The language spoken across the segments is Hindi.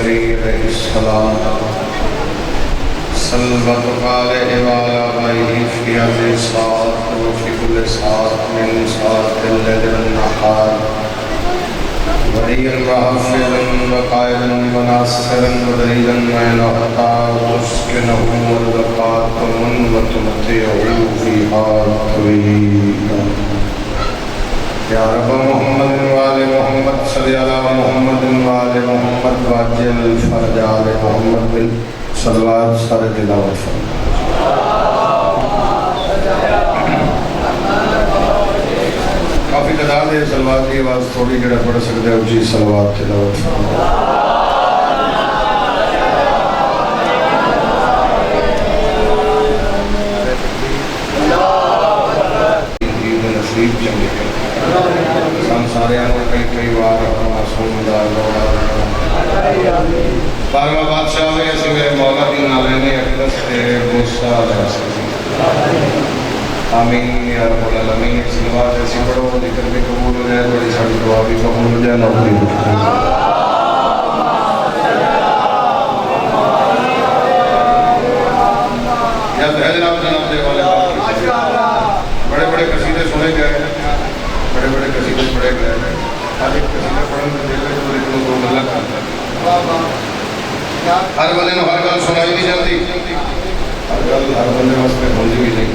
करीर इस्लाम सल्वत काले वाला भाई फियाज़े साथ व फिकुल साथ मिन साथ लदन नहार वरीयन वहाफिलन वकायलन वनासरन वदरीलन वयनहता उसकिनहु वलकातमुन वतमतियहु फ़ीहा तवीला या रब मोहम्मद वाले मोहम्मद सल्ली अला मोहम्मद वाले मोहम्मद वाजिल फरजाल मोहम्मद बिल सलवात सारे तिलावत फरमा। काफ़ी तादाद है सलवात की आवाज़ थोड़ी जरा पढ़ सकते हो जी सलवात तिलावत फरमा। सारे कई कई बार बारवा बादशाह में ऐसे मेरे मौला की नालैने अकदस तेरे गुस्सा आमीन या रब्बुल आलमीन। सलवात ऐसी पढ़ो जिक्र भी कबूल हो जाए, बड़ी सारी दुआ भी कबूल हो जाए, नौकरी या जनाब दे वाले बड़े बड़े कसीदे सुने गए, बड़े बड़े कसीदे पढ़े गए। आज एक कसीदा पढ़ने में दिल में तो दो गल्ला करता हर बंदे को हर गल सुनाई नहीं जाती, हर गल हर बंदे वास्ते होंदी भी नहीं।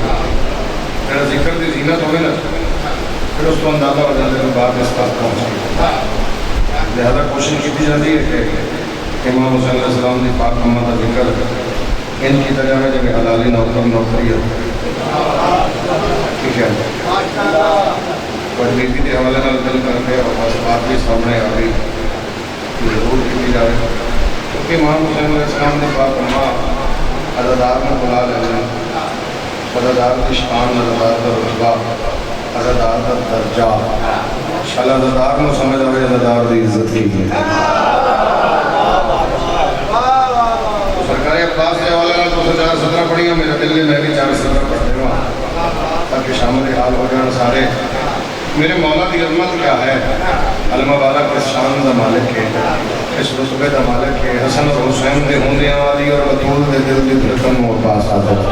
मेरा जिक्र की जीनत होगी ना फिर उसको अंदाजा हो जाता है बात इस पास पहुँच गई। लिहाजा कोशिश की जाती है कि इमाम हुसैन अलैहिस्सलाम की पाक अम्मा का जिक्र इनकी तरह में जब हलाली नौकरी है ठीक है बीबी के हवाले नाल दिल करके और बस बात भी सामने आ गई जरूर की जाए, क्योंकि इमाम हुसैन अलैहिस्सलाम ने पाक अम्मा अज़ादार में बुला लेना, अज़ादार की शान, अज़ादार का रुतबा, अज़ादार का दर्जा शाला अज़ादार में समझ आए, अज़ादार की इज्जत की है। सरकारी अब्बास के हवाले नाल 217 पढ़ियाँ मेरे दिल में मैं भी 417 पढ़ दूँगा ताकि शामिल हाल हो जाए सारे। मेरे मौला की अजमत क्या है, अलमा वाला के शान का मालिक है, इस रुतबे का मालिक है। हसन और हुसैन के होंदे वाली और बतूल के दिल की धड़कन में पास आता है।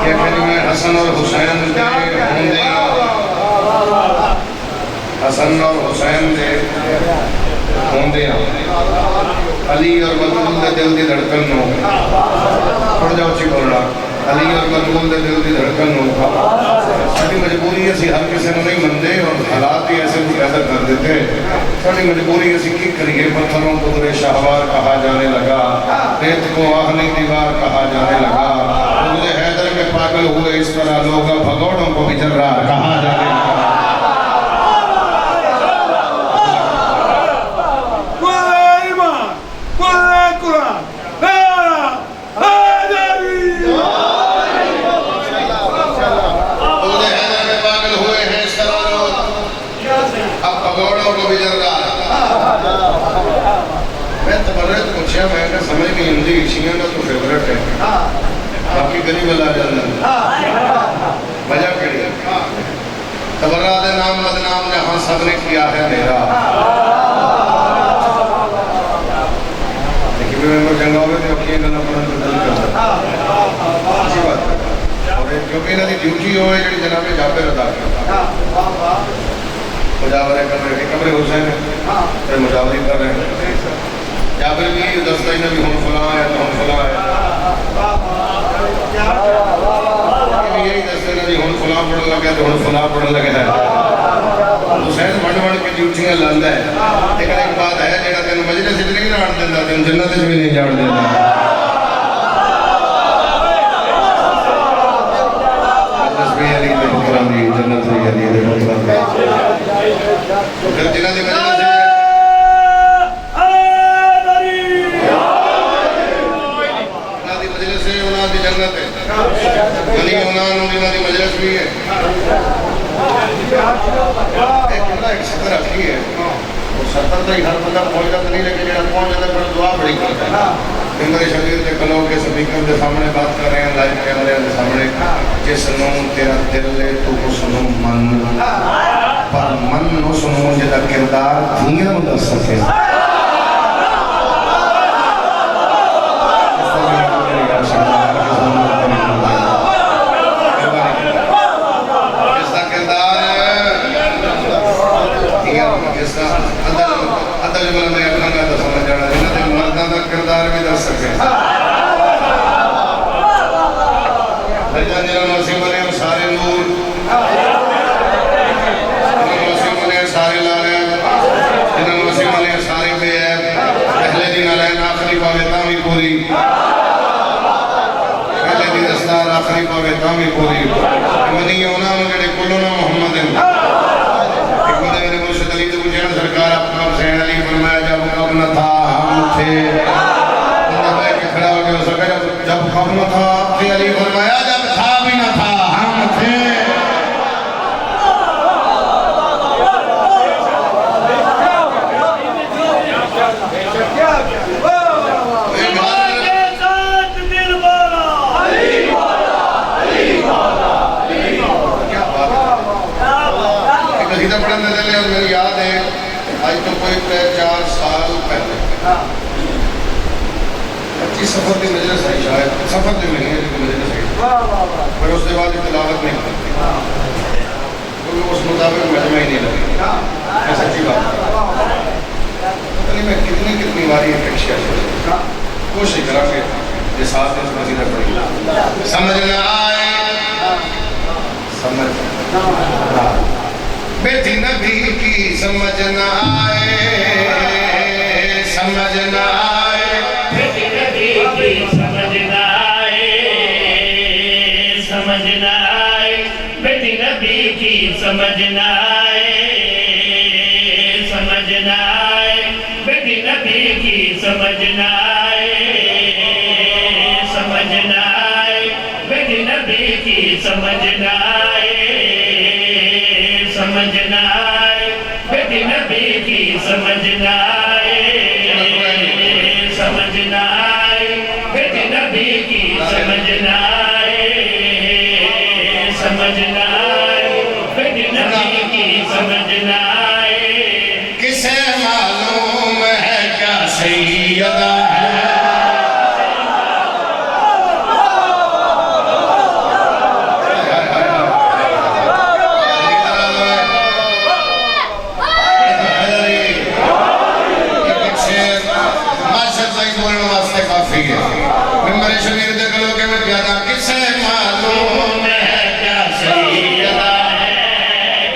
क्या कहनी मैं हसन और हुसैन के होंदे, हसन और हुसैन के होंदे अली और बतूल के दिल की धड़कन में पड़ जाओ ची बोलना अली और बतूल के दिल की धड़कन हो। साड़ी मजबूरी असी हर किसी को नहीं मनते और हालात ही ऐसे कुछ पैदा कर देते। साड़ी मजबूरी असी की करिए, पत्थरों को बुरे शाहवार कहा जाने लगा, रेत को आहनी दीवार कहा जाने लगा, मुझे हैदर में पागल हुए इस तरह लोग भगोड़ों को भी जर्रार कहा जाने लगा। मैं समझ नहीं आती शिया का तो फेवरेट है, बाकी गली वाला वजह कड़ी तबर्रा दे नाम बदनाम जहां सब ने किया है मेरा, लेकिन मैं जंगा में अखियां गल्लां पढ़न तो दिल करदा अच्छी बात है। और क्योंकि इन्हां दी ड्यूटी हो है जिहड़ी जनाब जाबिर अदा करदा मुजावरे कर रहे कमरे हुसैन है मुजावरी कर रहे हैं जाबिर भी दसता ही ना भी हम फलां है तो हम फलां है, यही दसते ना भी हम फलां पढ़न लगे तो हम फलां पढ़न लगे है। हुसैन बड़ बड़ के ड्यूटियां लांदा है, लेकिन एक बात है जेड़ा तेन मजलिस विच नहीं जाण देंदा तेन जन्नत विच भी नहीं जाण देंदा। तस्बीह अली दे पुत्रां दी जन्नत दी अली दे पुत्रां दी फिर जिन्हां दी मजलिस जन्नत है गली उन्होंने मजलिस भी है। एक सतर रखी है और सतर तक हर बंदा पहुंचता तो नहीं, लेकिन जो पहुंच जाता है दुआ बड़ी करता है। मेरे शरीर के खलो के स्पीकर के सामने बात कर रहे हैं, लाइव कैमरे के सामने, जिस नूं तेरा दिल है तू उस नूं मन पर मन उस जिहदा किरदार धीआं नूं दस सके। किरदार भी दस सके। सारे नूर सारे लाले जिन्होंने सारे बेऐब पहले दिन अलैन आखिरी पावे तामी पूरी पहले दिन दस्तार आखिरी पावे तामी पूरी मनी उन्होंने जेडे कुलों मोहम्मद एक बंदे मेरे मुर्शिद अली तो पूछे ना सरकार आपका हुसैन अली फरमाया जब कब न था हम थे खड़ा हो गया सके जब कब न था अली फरमाया जब था भी न था हम थे। मेरी याद है आज तो कोई 4 साल पहले 25 सफर की मजलिस आई शायद सफर की महीने की मजलिस आई पर उसके बाद तिलावत नहीं करती क्योंकि उस मुताबिक मजमा ही नहीं लगी। सच्ची बात पता नहीं मैं कितनी बार ये कक्षा कोशिश करेंगे ये साथ में मसीदा पड़ी समझ न आए समझ बेटी नबी की समझ न आए समझ न आए बेटी नबी की समझ न आए समझ न आए बेटी नबी की समझ न आए समझ न आए बेटी नबी की समझ न आए समझ न आए बेटी नबी की समझ न आए समझ न आए बेटी नबी की समझ न आए समझ न आए बेटी नबी की समझ न आए समझ न आए बेटी नबी की समझ न आए। किसे मालूम है क्या सैयदा है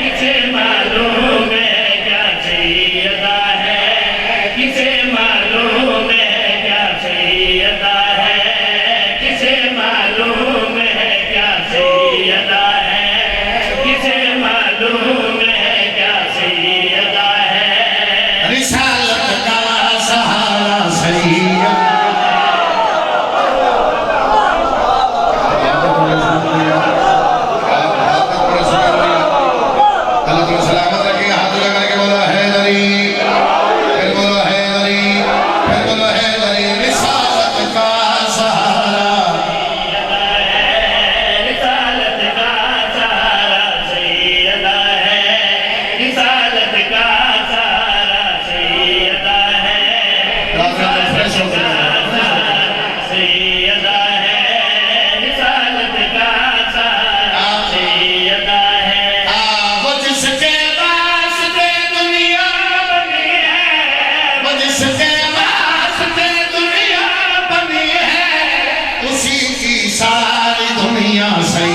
किसे मालूम है क्या सैयदा है किसे मालूम है क्या सैयदा है किसे मालूम है क्या सैयदा है किसे मालूम है क्या सैयदा है किसे मालूम है क्या सैयदा है। रिसालत का सहारा सैयदा सारी दुनिया सही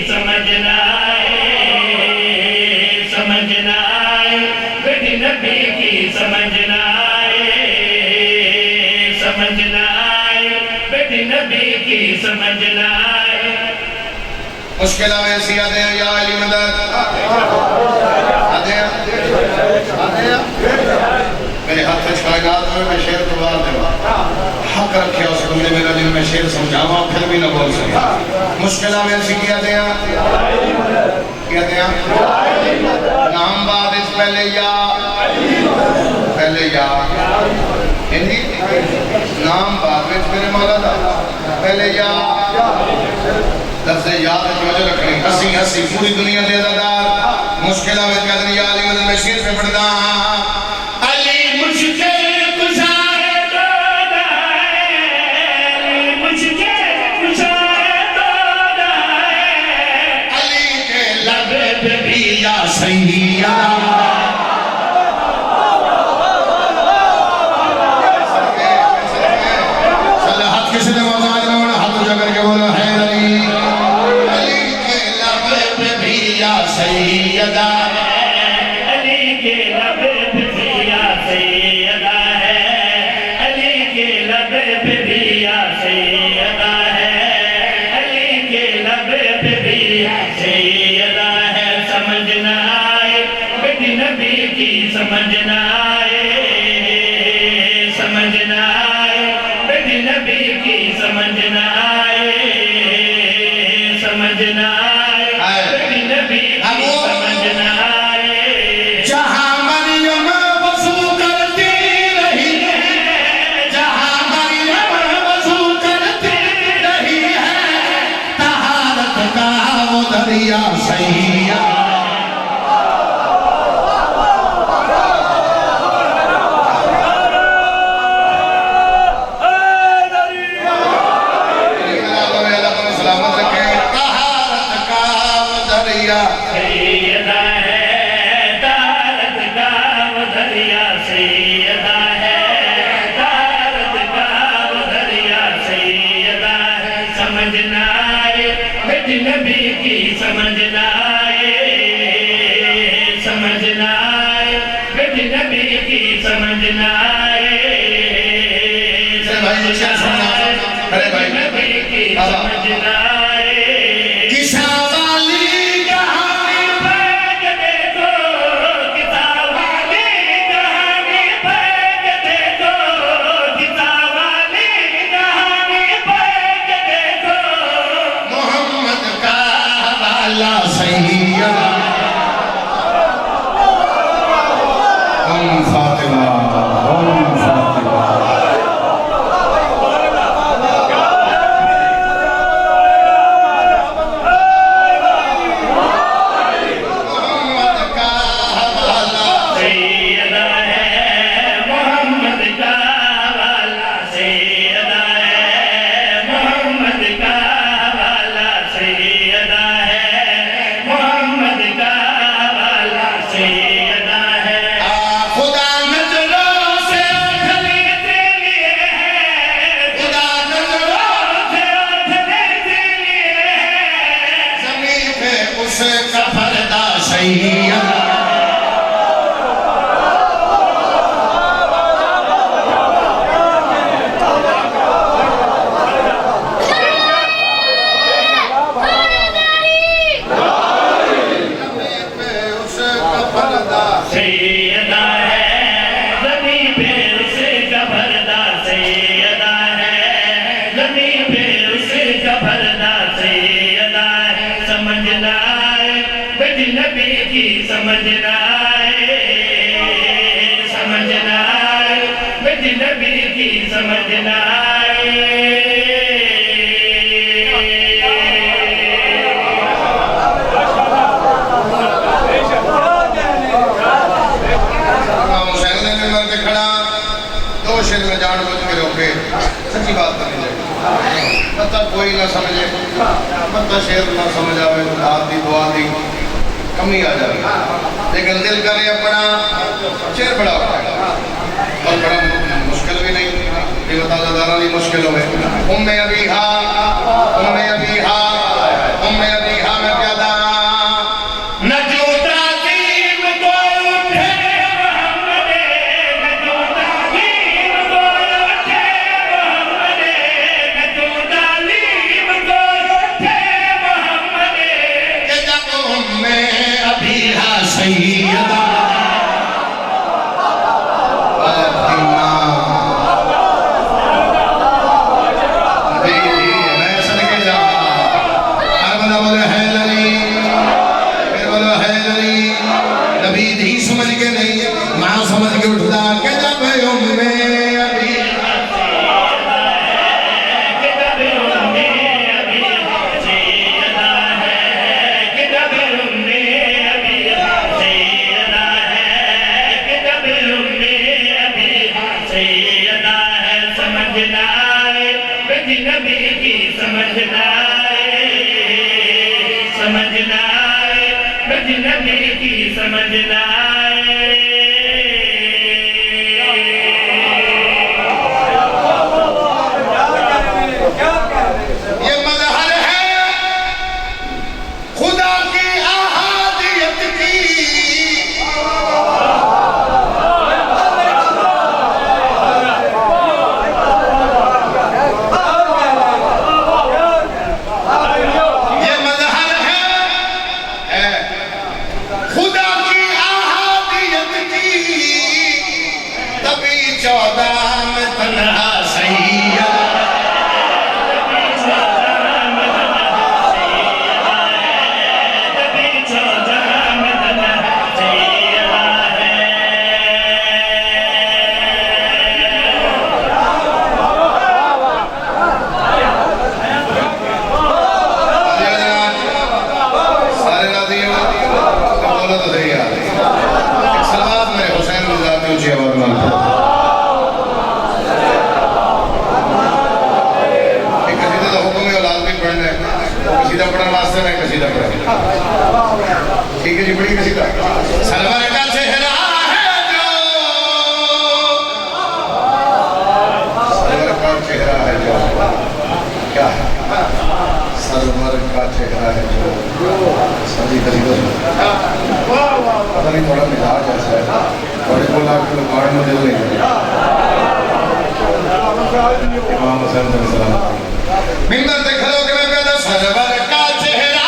समझना मुश्किल ऐसी आते हैं या अली मदद आते हैं मेरे हाथ में कायनात में मैं शेर तो मार दूंगा हक रखे उस बंदे मेरा जिन मैं शेर समझावा फिर भी ना बोल सका मुश्किल में ऐसी क्या दिया नाम बाद इस पहले या हिंदी नाम बाद में मेरे मौला दा पहले या लफ्ज़ याद जो रखनी हसी हसी पूरी दुनिया दे अदादार मुश्किल में कहते या अली मदद में शेर पे पढ़दा अली मुश्किल गुज़ारे दो अली मुश्किल गुज़ारे दो अली के लब पे भी या सैयदा सैयदा अली के लब पे भी या सैयदा है अली के लब पे भी या सैयदा है अली के लब पे भी या सैयदा है समझना आए बेटी नबी की समझना आए समझना आए बेटी नबी की समझना आए समझना आए बेटी नबी समझना आए जहाँ मरियम वज़ू करती रही है जहाँ मरियम वज़ू करती रही है तहारत का वो दरिया सैया सैयदा है तारत का वो दरिया सैयदा है तारत का वो दरिया सैयदा है समझना आए बेटी नबी की समझना आए समझना आए बेटी नबी की समझना आए समझना आए बेटी नबी की समझना आए समझना आए बेटी नबी की समझना आए खड़ा दो शेर में जान बुझ के रोके सच्ची बात करनी चाहिए पता कोई ना समझे पता शेर ना समझ आवे दाद दी दुआ दी कमी आ जाए लेकिन दिल करे अपना शेर बड़ा और बड़ा मुश्किल भी नहीं ये बता ज़्यादा नहीं मुश्किल हो उम्मे अभी हा मैं प्यादा है लली, फिर बोलो है लली। नबी धी समझ के नहीं, मां समझ के उठता के जब उम्मे अभी नबी की समझना समझना नबी की समझना ये मजहर है खुदा की अहादियत की। ठीक है जी, बड़ी कसीदा। सरवर का चेहरा है जो, सरवर का चेहरा है जो, क्या है? सरवर का चेहरा है जो सभी कसीदा पता नहीं थोड़ा मिजाज ऐसा है, थोड़े को लाख किलो गाड़ में दिल नहीं। इमाम हुसैन सलाम मिंबर पे खड़े होकर मैं कहता सरवर का चेहरा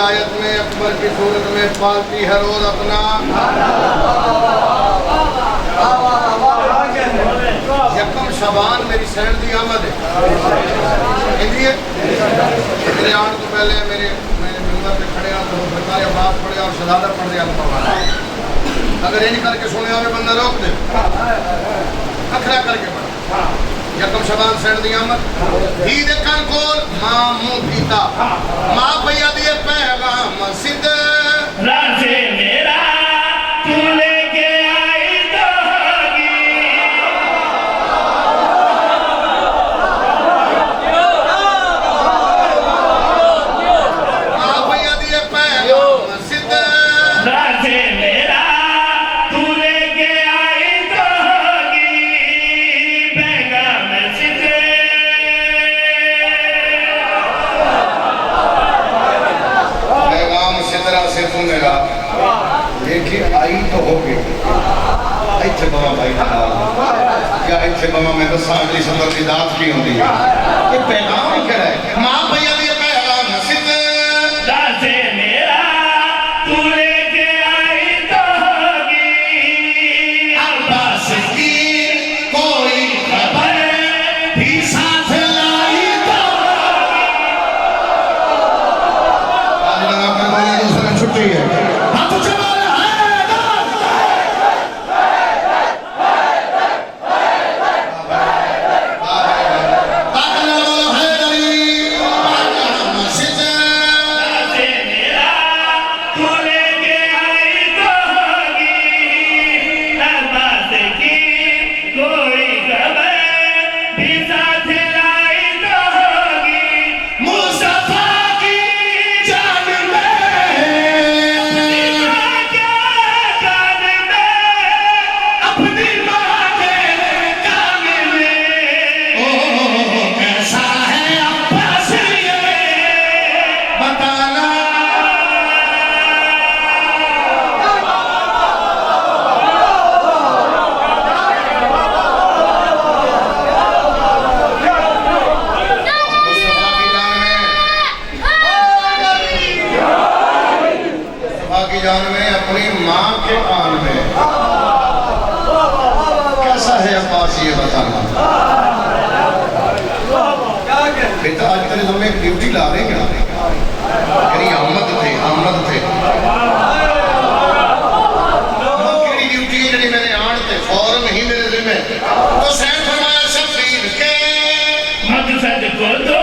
आयत में अकबर की सूरत में पालती है रोज अपना। यकम शबान मेरी सैन की आमद है। मेरे आने तो पहले मेरे मिंबर पे खड़े तो सरकारी अब्बास पढ़े और शहादा पढ़ दिया। अगर इन करके सुने हुए बंदा रोक दे, अखरा करके पढ़। यकम शबान सैन दी आमद ही देखन कोल मां मुंह पीता मां भैया दिए पैगाम सिद्ध राजे मेरा तू लेके आई तो होगी मां भैया दिए पैगाम सिद्ध राजे मेरा तू लेके आई तो होगी पैगाम सिद्ध पैगाम सिद्ध इतने बवा मैं दसा अगली सफर की दात की होती है ये पैगाम ही करा है माँ भैया भी पैगाम हसित दासे मेरा तू लेके आई तो होगी अब्बास की कोई खबर भी साथ लाई तो आज लगा कर बोले दूसरा छुट्टी है हाँ तो चलो जान में अपनी माँ के आन में कैसा है अब्बास ये बताना बेटा आज तेरे हमें एक ड्यूटी ला रहे हैं यानी अहमद थे ड्यूटी है जी मैंने आन थे फौरन ही मेरे दिल में तो सैन फरमाया शबीर के मकसद को तो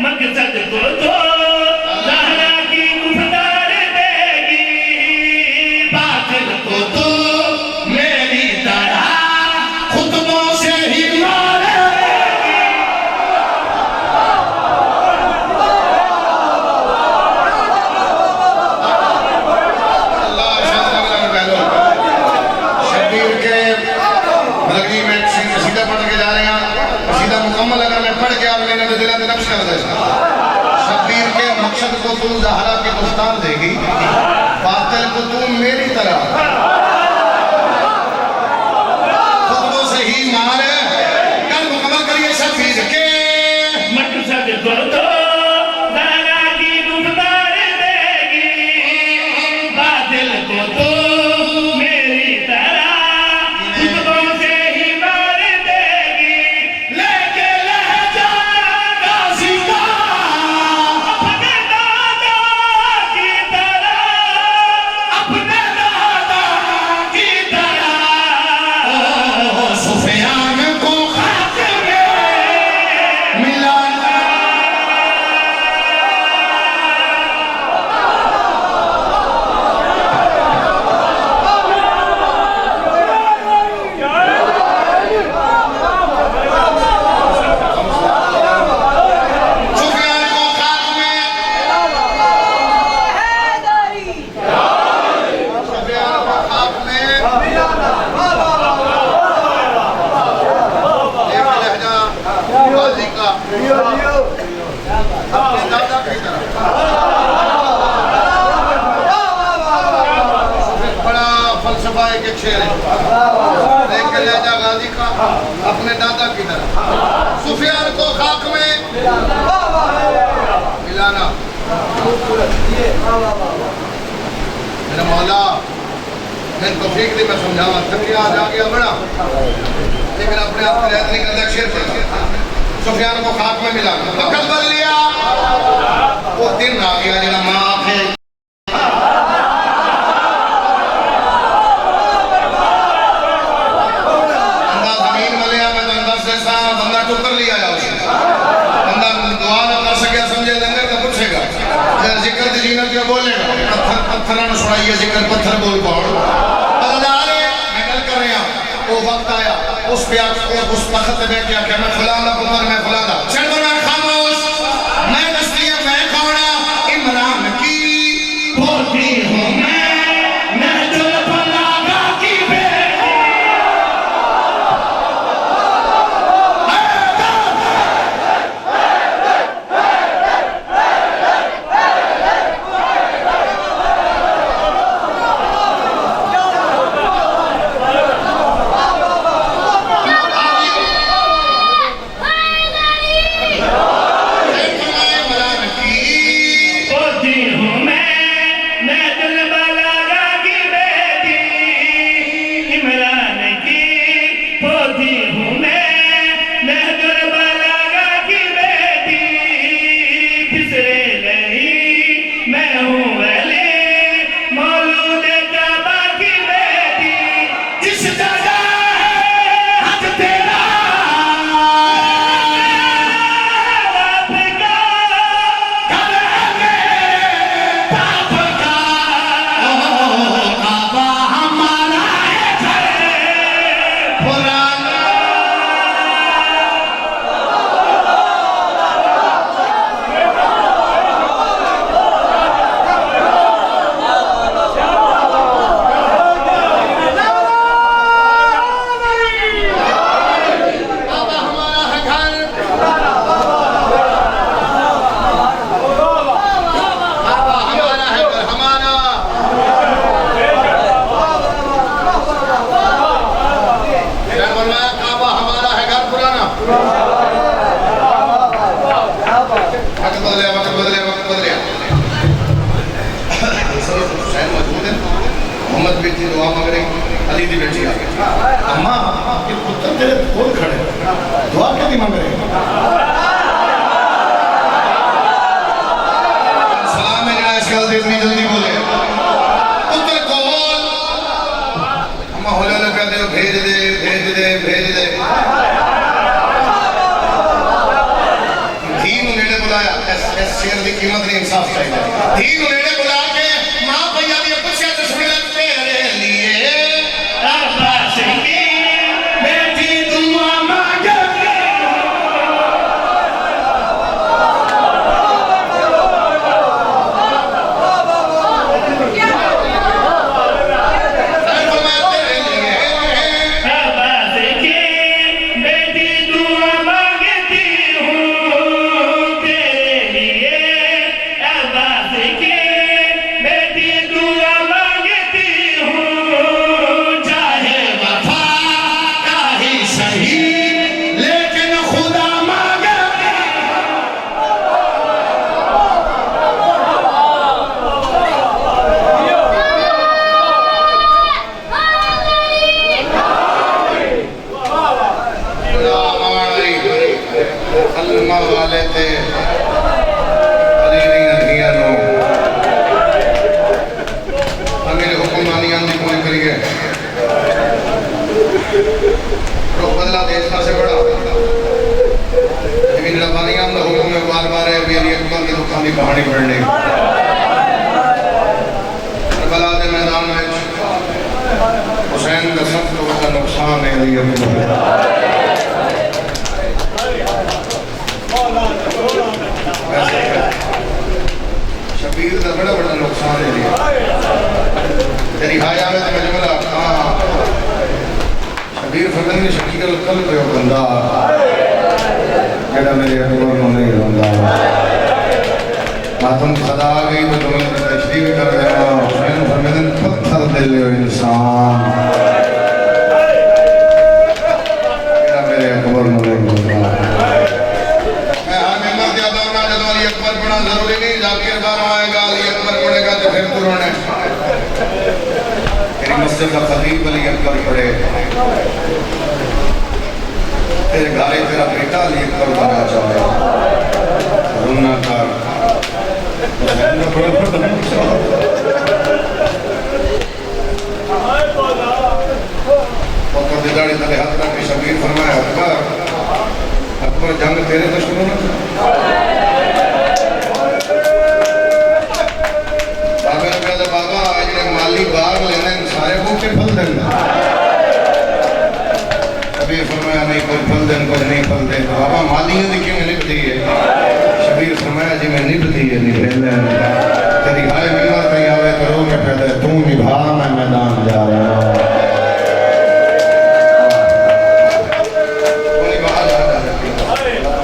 मकसद को तो ज़हरा की गुफ्तार देगी बातिल को तो मेरी तरह खुतबों से ही मारेगी अल्लाह शबीर के मलकी में सीधा पढ़ के जा रहे हैं सीधा मुकम्मल अगर मैं पढ़ के और मैंने दिला दे नक्श कर दे शबीर के मकसद को तू ज़हरा के गुफ्तार देगी बातिल को तू मेरी तरह खुतबों से ही मार कल मुकम्मल करिए शबीर के मकसद को तो ज़हरा की गुफ्तार देगी बातिल को तो मेरी तरह खुतबों से ही मार देगी लेके लहजा गाज़ी का अपने दादा की तरह सुफियान को खाक में मिला सुफियान को खाक में सुफियान को खाक में एक लहजा गाजी का अपने दादा की तरह बड़ा फलसफा है कि शेर है एक लहजा गाजी का अपने दादा की तरह सुफियान को खाक में मिलाना मेरा मौला मैं तो ठीक थी मैं समझावा थकिया आज आ गया बड़ा लेकिन अपने आप को याद नहीं करता शेर पढ़ सुफियान को खाक में मिला वक्त बदल लिया वो दिन आ गया जरा माँ थे बंदा जमीन में लिया मैं तो अंदर से बंदा टुकर लिया बंदा दुआ न कर सके समझे लंगर तो पूछेगा जिक्र दी जीनत जो बोलेगा पत्थर न सुनाइए जिक्र पत्थर बोल पाओ मैं गल कर रहा वो वक्त आया उस पे उस वक्त पे क्या क्या मैं फलाना पुत्र मैं फलाना चल मैं खामोश मैं दस्तियां मैं कौड़ा इमरान की पोती हूँ मैं दिल बलागा की बेटी गुरबत में थी दुआ मगरे अली दी बेटी आ गई अम्मा ये पुत्र तेरे कोल खड़े दुआ क्यों मांग रहे सलाम है जरा इस गल दे इतनी जल्दी बोले पुत्र कोल अम्मा होले होले कहते हो भेज दे भेज दे भेज दे धी नेड़े बुलाया इस शेर की कीमत नहीं इंसाफ चाहिए धी नेड़े बुला के मां भैया दी पुछया तो सुन ले तेरे लिए अब्बास की बेटी दुआ मांगे अब्बास की बेटी दुआ मांगती हूँ तेरे लिए अब्बास की बेटी दुआ मांगती हूँ चाहे वफा का ही सही लेकिन खुदा मांगे अल्लाह वाले थे अली नहीं अखियां नो मेरे हुक्म मानी आंदी कोई करिए रो बदला देश का से बड़ा लेकिन रब्बानी आंदा हुक्म में बार बार है भी अली अकबर की दुकान की कहानी पढ़ने करबला के मैदान में हुसैन का सब तो बड़ा नुकसान है अली अकबर शबीर का बड़ा बड़ा नुकसान है तेरी हाया में तो मजमला हाँ शबीर फरमान ने शकील कल पे बंदा जेड़ा मेरे अकबर को नहीं रोंदा मातम सदा आ गई तो तुम्हें तशरीफ कर देना हुसैन फरमान पत्थर दिल इंसान जेड़ा मेरे अकबर को नहीं रोंदा अकबर पढ़ना जरूरी नहीं जाकिर बार आएगा अली अकबर पढ़ेगा तो फिर तो रोने तेरी मस्जिद का खतीब अली अकबर पढ़े तेरे घरे तेरा बेटा अली अकबर बनना चाहे रोना कर और दिदाड़ी तले हाथ रख के शबीर फरमाया अकबर जंग तेरे तो शुरू ना बाबा जो माली बाग लेने सारे बूटे फल देना शबीर फरमाया नहीं कोई फल देन कोई नहीं फल दे तो बाबा माली ने क्यों निभती है शबीर फरमाया जी मैं निभती है निभे तेरी हाय मिलना कहीं आवे तो रो के कहते तू निभा मैं मैदान जा रहा हूँ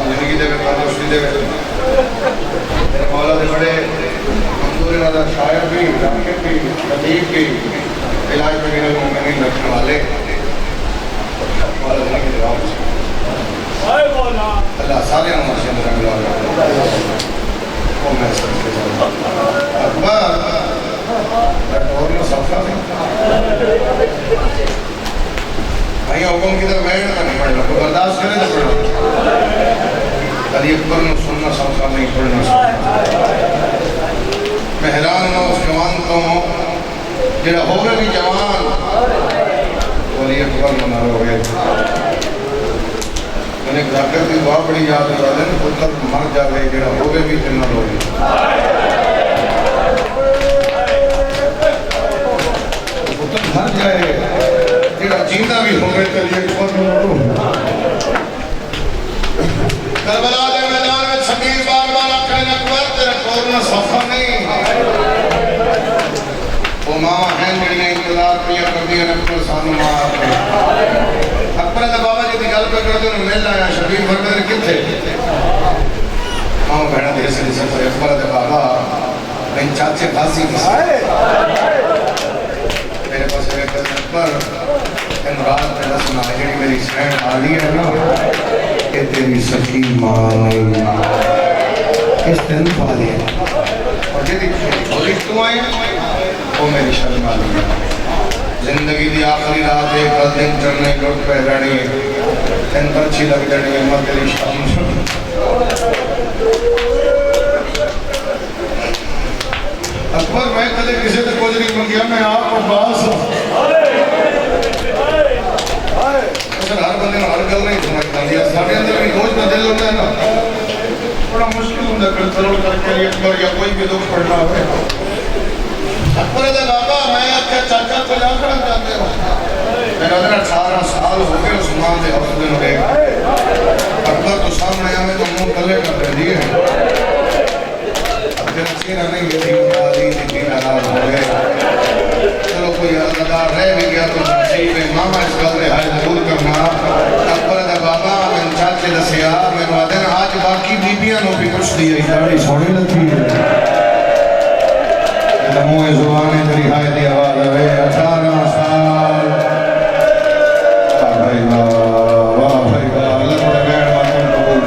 जिंदगी देवे तंदुरुस्ती देवे तेरे मौला दे बड़े शायर भी राकिब भी खतीब भी इलाज वगैरह मुमकिन रखने वाले अल्लाह सारे नमाज़ें रंग ला वो मैं सबसे अकबर और ना सफा में भाई हुक्म की तरफ बैठ कर पढ़ना तो बर्दाश्त करे तो पढ़ना अली अकबर ने सुनना सफा नहीं पढ़ना मैं हैरान हूँ उस जवान को जो होगा भी जवान अली अकबर में न रोए मैंने जाकर की दुआ बड़ी याद करा दें पुत्र मर जाए जो होगा भी तो न रोए पुत्र मर जाए जो जींदा भी होगा तो अली अकबर में न रो करबला के मैदान में शबीर बार बार आखिर अकबर तेरा कोरना सफा नहीं वो मामा हैं जड़ियां इंतजार किया करदी ने अकबर सानू मार के अकबर दा बाबा जी दी गल पे करदे ने मिल आया शबीर फरमाते किथे मां बहना दे से अकबर दा बाबा मैं चाचे फांसी की मेरे पास एक अकबर इन रात में दसना जेडी मेरी सैन आ रही है ना कि तेरी सखी मां ने इस दिन पा लिया और यदि तू आई वो मेरी शर्मा ली जिंदगी की आखिरी रात एक कल दिन चढ़ने लुट पे जानी तीन पर्ची लग जानी है मत तेरी शाम अकबर मैं कदे किसी से कुछ नहीं मंगिया मैं आप अब्बास हर बंदे हर गल नहीं समझता साढ़े अंदर भी रोज का दिल होता है ना बड़ा मुश्किल होता है कंट्रोल करके अकबर या कोई भी दुख पड़ना हो अकबर का बाबा मैं आपके चाचा को ला कर जाते हो मेरा 18 साल हो गए उस मां के हौसले में अकबर तो सामने आवे तो मुंह गले कर दे दिए अब चेहरा नहीं मेरी मुरादी दी नाराज हो गए चलो कोई अदा रह भी गया तो नसीब है मामा इस गल दे हाल जरूर करना अकबर का बाबा मैं चाचे दसिया मैं वादे आज बाकी बीबियां नो भी कुछ दी दाढ़ी सोनी लगी है मुँह जुबानी तेरी हाय दी आवाज आवे 18 साल वाह भाई वाह अल्लाह बड़े बैठ बातों कबूल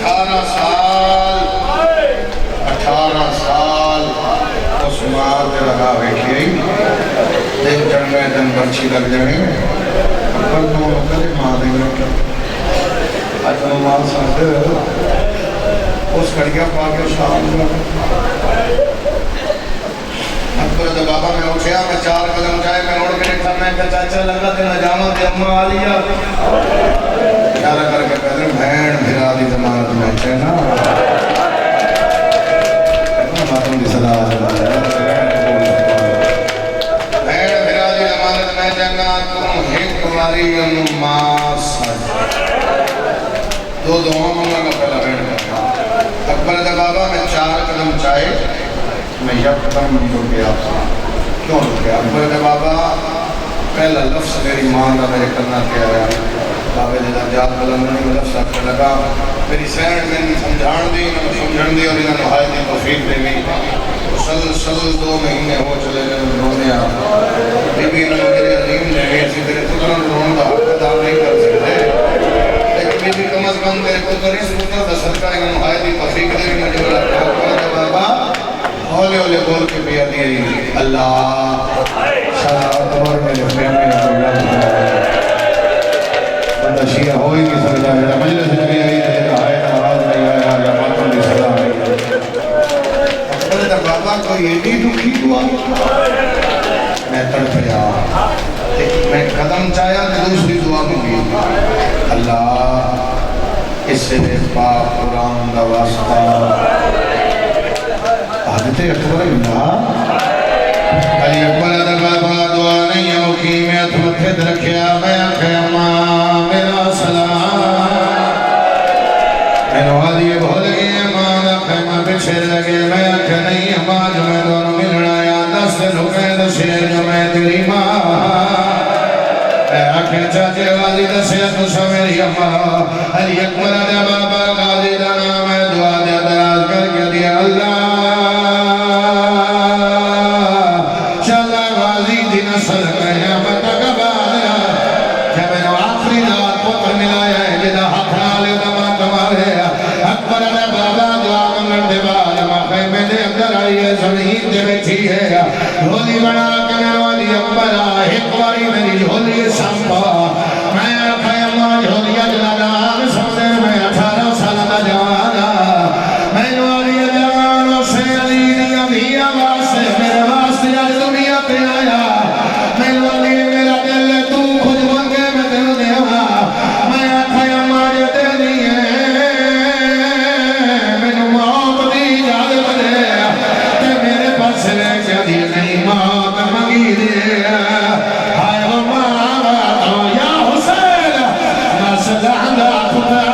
फरमा 18 साल उस माँ के लगा बैठी दिन चढ़ गए दिन पर्ची लग जाए पर तो कल माँ देंगे आज तो माँ साथ उस कड़िया पा के शाम अकबर का बाबा मैं उठा मैं 4 कदम जाए मैं उड़ के देखा मैं चाचा लगा ते जावा ते अम्मा आ लिया इशारा करके कहते भैन भिरा दी जमानत में है ना बातों की सलाह भैन भिरा दी जमानत में जाना तुम एक तुम्हारी मास दो दुआओं का पहला बैठ गया अकबर का बाबा मैं 4 कदम चाहे मैं यकदम रुक गया क्यों रुक गया अकबर का बाबा पहला लफ्ज़ मेरी माँ का मेरे करना क्या आया बाबे ने जात कलम में लफ्ज़ आखने लगा मेरी सैन मैंने समझाण दी मैंने समझण दी और इन्होंने हाय दी तौफीक दे दी सल 2 महीने हो चले रोने बीबी ने मेरे अजीम ने ऐसी तेरे पुत्र रोने का हक अदा नहीं कर सकते बीबी कम अज कम मेरे पुत्र इस पुत्र का सदका इन्होंने हाय दी तौफीक दे दी मुझे बाबा हौले हौले बोल के पिया दिए अल्लाह शाबाश मेरे प्रेम में बंदा शिया हो ही नहीं सकता है मजलिस में आई तेरा है आवाज नहीं आया या बातों की सलाह नहीं अकबर का बाबा कोई एडी दुखी हुआ मैं तड़प गया मैं कदम चाया तो दूसरी दुआ मांगी अल्लाह इससे पाक कुरान का वास्ता आदते अकबर ना अली अकबर दा बाबा दुआ नहीं मुकी मैं हथ मथे ते रखया मैं आखे अम्मा मेरा सलाम मैनू आदि भूल गई मां आखे मैं पीछे रह गया मैं आखे नहीं अम्मा जो मैं दोनों मिलना आया 10 दिन हो गए दसे जो मैं तेरी मां आखे चाचे वाली दसे तुसा मेरी अम्मा अली अकबर दा बाबा गाजी दा नाम है दुआ दे दराज करके दिया अल्लाह झोली बना के वाली अकबर एक बारी मेरी झोली संभा मैं आखा अम्मा झोलिया जला समझे मैं 18 साल का जवान मैनू वाली जवान से अली दिया मियां वास्ते मेरे वास्ते आज दुनिया पे आया मैनू वाली मेरा दिल तू खुद मांगे मैं तेनू देवा मैं आखा अम्मा जो दे दी है मैनू मौत दी इजाजत दे ते मेरे पास लेके दी नहीं मौत मंगी दे हाय वो मारा तो या हुसैन मसला दा खुदा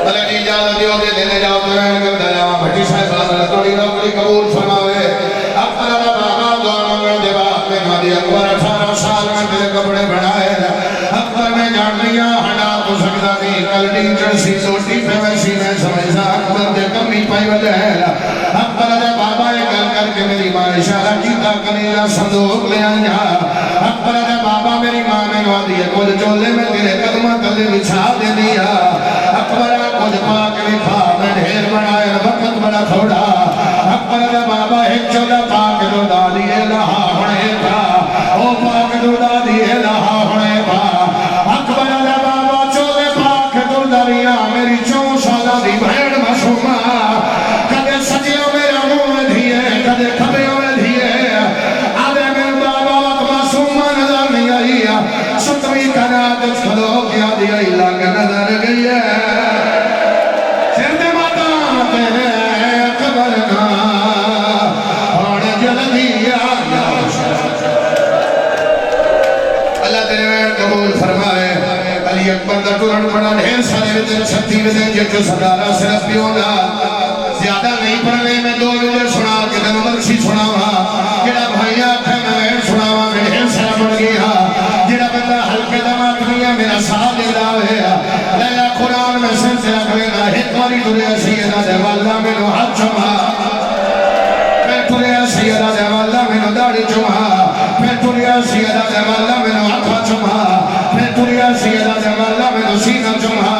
भले दी इजाजत दियो दे देने जाओ तो रहन कर दे जाओ भट्टी साहब थोड़ी नौकरी कबूल फरमावे अकबर दा बाबा दोनों में दे बाप में नदी अकबर 18 साल में तेरे कपड़े बनाए अकबर में जान लिया हटा तो सकता नहीं कल टीचर सी सोटी पे वैसी मैं समझा अकबर दे कमी पाई वजह है अकबर दा बाबा ये गल करके मेरी मां इशारा कीता कनीला संदूक ले आया अकबर दा बाबा मेरी मां में नदी कुछ चोले में तेरे कदम तले बिछा दे दिया अकबर कुछ पाक लिखा मैं ढेर बनाया वक्त बड़ा थोड़ा अकबर का बाबा एक चौदह पाक दुदा दिए लहा होने था ओ पाक दुदा दिए लहा होने था अकबर का बाबा चौदह पाक दुदा दिया मेरी 4 साल दी भेड़ मासूमा कदे सजियो मेरा मुंह में दिए कदे खबियो में दिए आदे मेरे बाबा मासूमा नजर नहीं आई 7वीं कनात खलो क्या दिया लग नजर गई है सिर दे माता तेरे अकबर ना और जल्दी आ अल्लाह तेरे कबूल फरमाए अली अकबर दा टुरन बड़ा ढेर सारे विदन शक्ति विदन जिते सदारा सिर्फ पियोगा ज्यादा नहीं पढ़ने में 2 विदन सुना के तन मर्सी सुनावा जेड़ा भाई आखे मैं सुनावा मैं ढेर सारा पढ़ गया जेड़ा बंदा हल्के दा मातमिया मेरा साथ दे दावे ले कुरान में सिर से रख लेना एक बारी दुनिया सैयदा देवाला में हाथ चुमा मैं दुनिया सैयदा देवाला में दाढ़ी चुमा मैं दुनिया सैयदा देवाला में हाथ चुमा मैं दुनिया सैयदा देवाला में सीना चुमा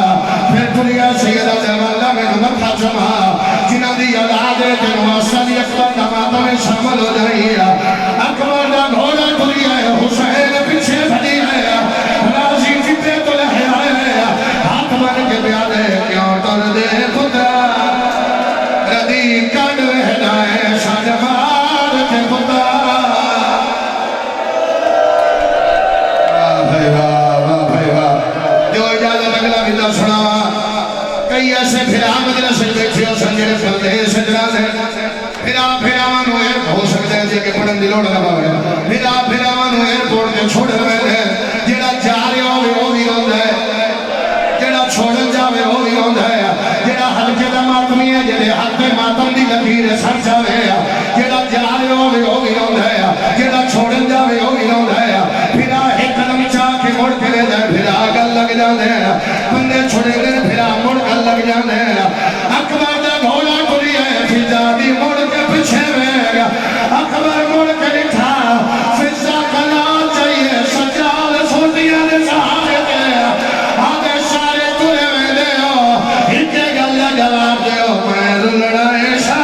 मैं दुनिया सैयदा देवाला में मत्था चुमा जिन्हां दी औलाद है ते मौसली अकबर दा माता में शामिल हो जाई अकबर दा घोड़ा दुनिया है हुसैन पीछे भजी है राजी जिते तो है हाथ बन के प्यादे क्यों तर दे खुदा रदी कड है शजमार के खुदा सुना कई ऐसे फिरा मजलिस बैठे हो संजय परदेश जनाजे फिरा नु हो सकता है जे के पढ़न दी लोड़ ना पवे फिरा नु एयरपोर्ट ते छोड़ रहे जेड़ा जा रहा होवे ओ भी रोंदा है जेड़ा छोड़न जावे ओ भी रोंदा है जेड़ा हल्के दा मातमी है जेड़े हाथ में मातम दी लकीर सर जावे जेड़ा जा रहा होवे ओ भी रोंदा है जेड़ा छोड़न जावे ओ भी रोंदा है फिरा एक कदम चाह के मुड़ के ले जाए फिरा गल लग जांदे बंदे छोड़े गए फिरा मुड़ गल लग जांदे अकबर दा घोड़ा टुरी है फिजा दी मुड़ के पीछे वेगा अकबर मुड़ के दिखा फिजा कला चाहिए सजाल सोटियां दे सहारे दे आदे सारे तुरे वेंदे हो इनके गल दा जवाब दे मैं रुलना है सा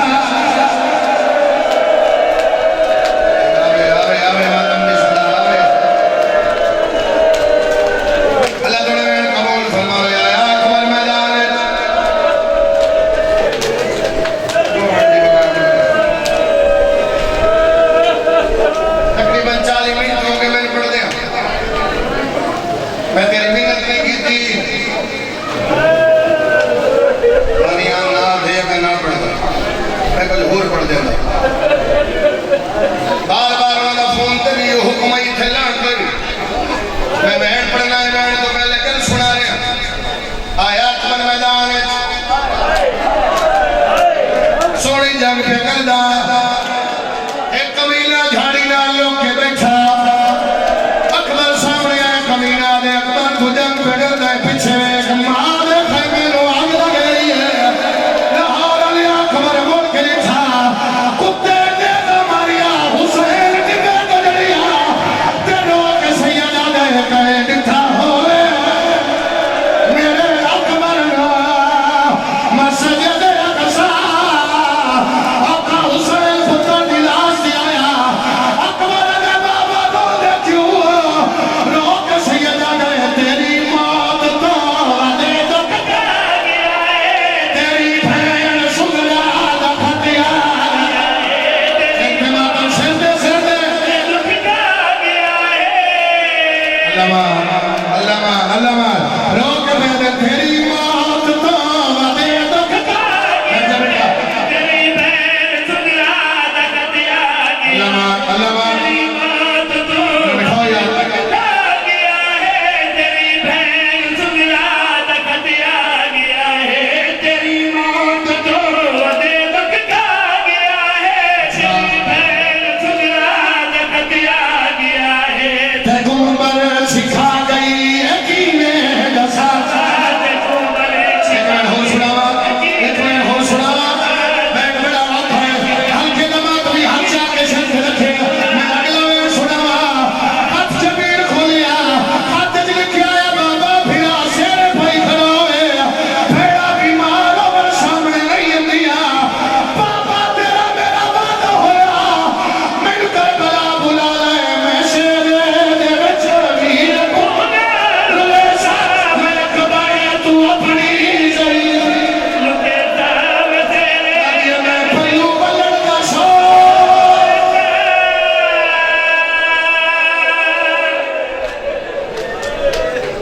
मैं तेरी मिन्नत नहीं की थी